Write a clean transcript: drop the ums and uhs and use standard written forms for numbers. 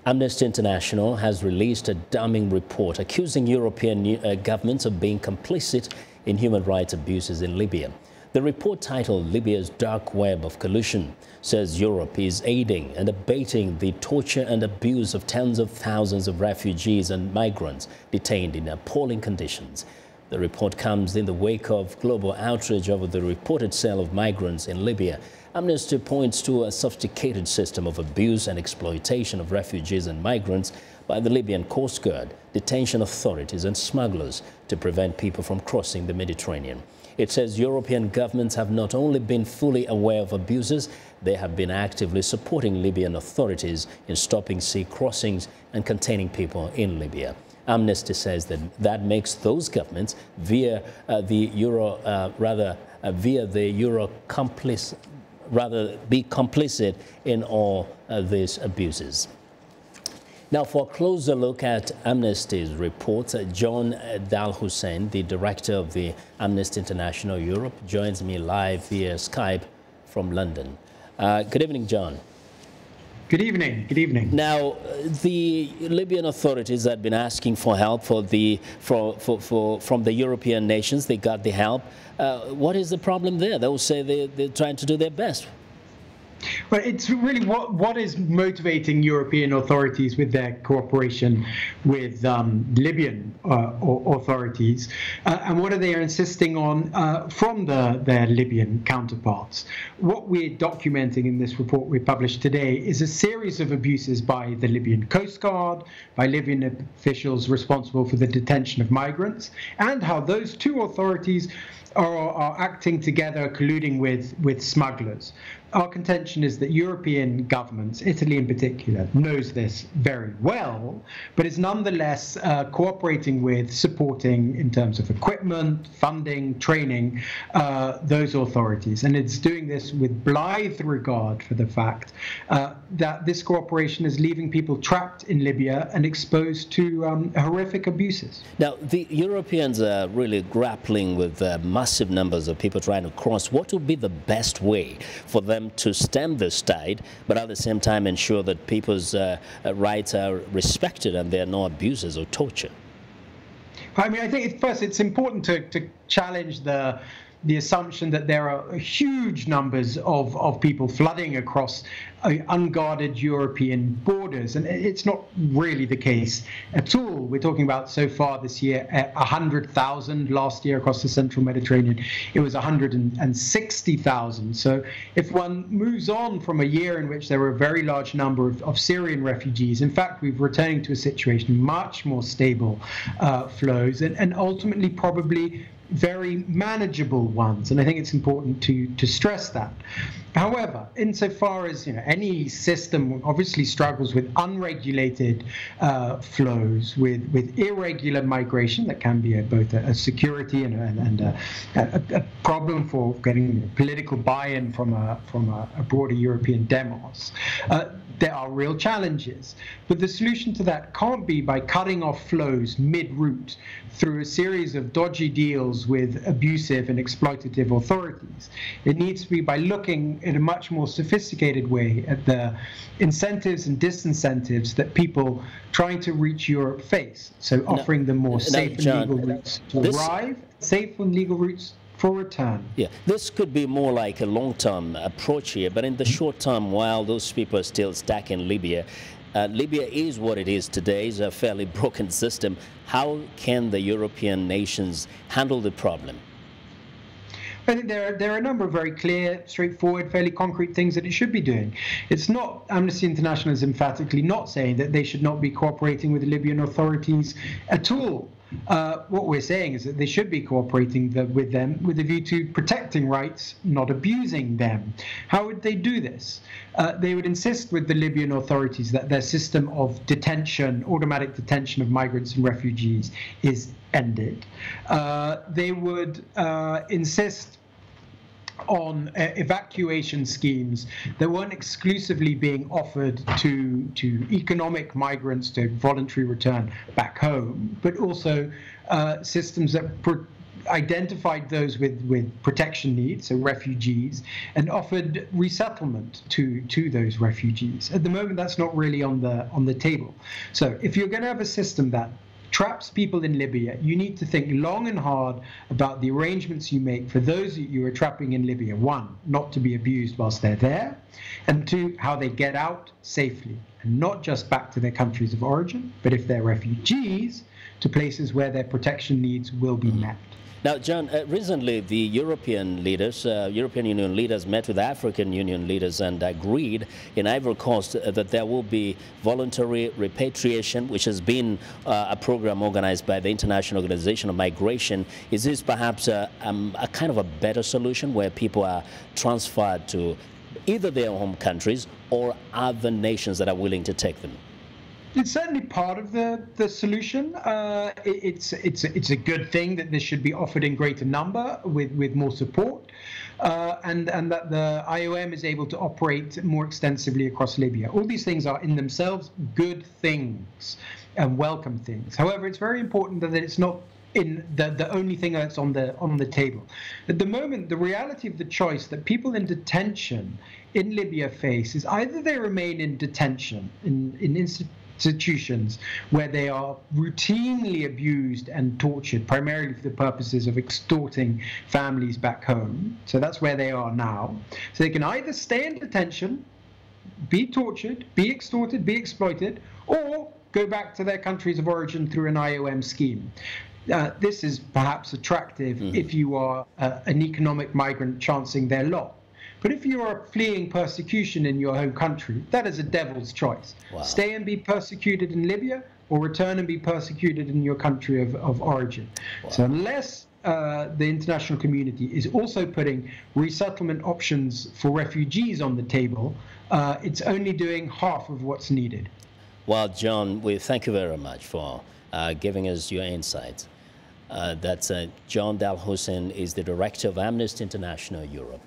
Amnesty International has released a damning report accusing European governments of being complicit in human rights abuses in Libya. The report, titled "Libya's Dark Web of Collusion," says Europe is aiding and abetting the torture and abuse of tens of thousands of refugees and migrants detained in appalling conditions. The report comes in the wake of global outrage over the reported sale of migrants in Libya. Amnesty points to a sophisticated system of abuse and exploitation of refugees and migrants by the Libyan Coast Guard, detention authorities and smugglers to prevent people from crossing the Mediterranean. It says European governments have not only been fully aware of abuses, they have been actively supporting Libyan authorities in stopping sea crossings and containing people in Libya. Amnesty says that makes those governments via the be complicit in all these abuses. Now, for a closer look at Amnesty's report, John Dalhuisen, the director of the Amnesty International Europe, joins me live via Skype from London. Good evening, John. Good evening. Good evening. Now, the Libyan authorities had been asking for help from the European nations. They got the help. What is the problem there? They will say they're trying to do their best. Well, it's really what is motivating European authorities with their cooperation with Libyan authorities, and what are they insisting on from their Libyan counterparts. What we're documenting in this report we published today is a series of abuses by the Libyan Coast Guard, by Libyan officials responsible for the detention of migrants, and how those two authorities are acting together, colluding with smugglers. Our contention is that European governments, Italy in particular, knows this very well, but is nonetheless cooperating with, supporting in terms of equipment, funding, training, those authorities. And it's doing this with blithe regard for the fact that this cooperation is leaving people trapped in Libya and exposed to horrific abuses. Now, the Europeans are really grappling with massive numbers of people trying to cross. What would be the best way for them to stem this tide, but at the same time ensure that people's rights are respected and there are no abuses or torture? I mean, I think first it's important to challenge the assumption that there are huge numbers of people flooding across unguarded European borders, and it's not really the case at all. We're talking about, so far this year, 100,000. Last year across the central Mediterranean it was 160,000. So if one moves on from a year in which there were a very large number of Syrian refugees, in fact we're returning to a situation much more stable flows, and ultimately probably very manageable ones, and I think it's important to stress that. However, insofar as any system obviously struggles with unregulated flows, with irregular migration that can be both a security and a problem for getting political buy-in from a broader European demos. There are real challenges, but the solution to that can't be by cutting off flows mid-route through a series of dodgy deals with abusive and exploitative authorities. It needs to be by looking in a much more sophisticated way at the incentives and disincentives that people trying to reach Europe face. So offering them more safe and legal routes to arrive, safe and legal routes for return. Yeah, this could be more like a long-term approach here, but in the short term, while those people are still stuck in Libya, Libya is what it is today. It's a fairly broken system. How can the European nations handle the problem? I think there are a number of very clear, straightforward, fairly concrete things that it should be doing. It's not, Amnesty International is emphatically not saying that they should not be cooperating with the Libyan authorities at all. What we're saying is that they should be cooperating with them with a view to protecting rights, not abusing them. How would they do this? They would insist with the Libyan authorities that their system of detention, automatic detention of migrants and refugees, is ended. They would insist on evacuation schemes that weren't exclusively being offered to economic migrants to voluntary return back home, but also systems that identified those with protection needs, so refugees, and offered resettlement to those refugees. At the moment, that's not really on the table. So if you're going to have a system that traps people in Libya, you need to think long and hard about the arrangements you make for those that you are trapping in Libya. One, not to be abused whilst they're there, and two, how they get out safely, and not just back to their countries of origin, but if they're refugees, to places where their protection needs will be met. Now, John, recently the European Union leaders met with African Union leaders and agreed in Ivory Coast that there will be voluntary repatriation, which has been a program organized by the International Organization of Migration. Is this perhaps a kind of a better solution where people are transferred to either their home countries or other nations that are willing to take them? It's certainly part of the solution. It's a good thing that this should be offered in greater number with more support, and that the IOM is able to operate more extensively across Libya. All these things are in themselves good things and welcome things. However, it's very important that it's not in the only thing that's on the table. At the moment, the reality of the choice that people in detention in Libya face is either they remain in detention in institutions where they are routinely abused and tortured, primarily for the purposes of extorting families back home. So that's where they are now. So they can either stay in detention, be tortured, be extorted, be exploited, or go back to their countries of origin through an IOM scheme. This is perhaps attractive if you are an economic migrant chancing their lot. But if you are fleeing persecution in your home country, that is a devil's choice. Wow. Stay and be persecuted in Libya, or return and be persecuted in your country of origin. Wow. So unless the international community is also putting resettlement options for refugees on the table, it's only doing half of what's needed. Well, John, we thank you very much for giving us your insights. John Dalhuisen is the director of Amnesty International Europe.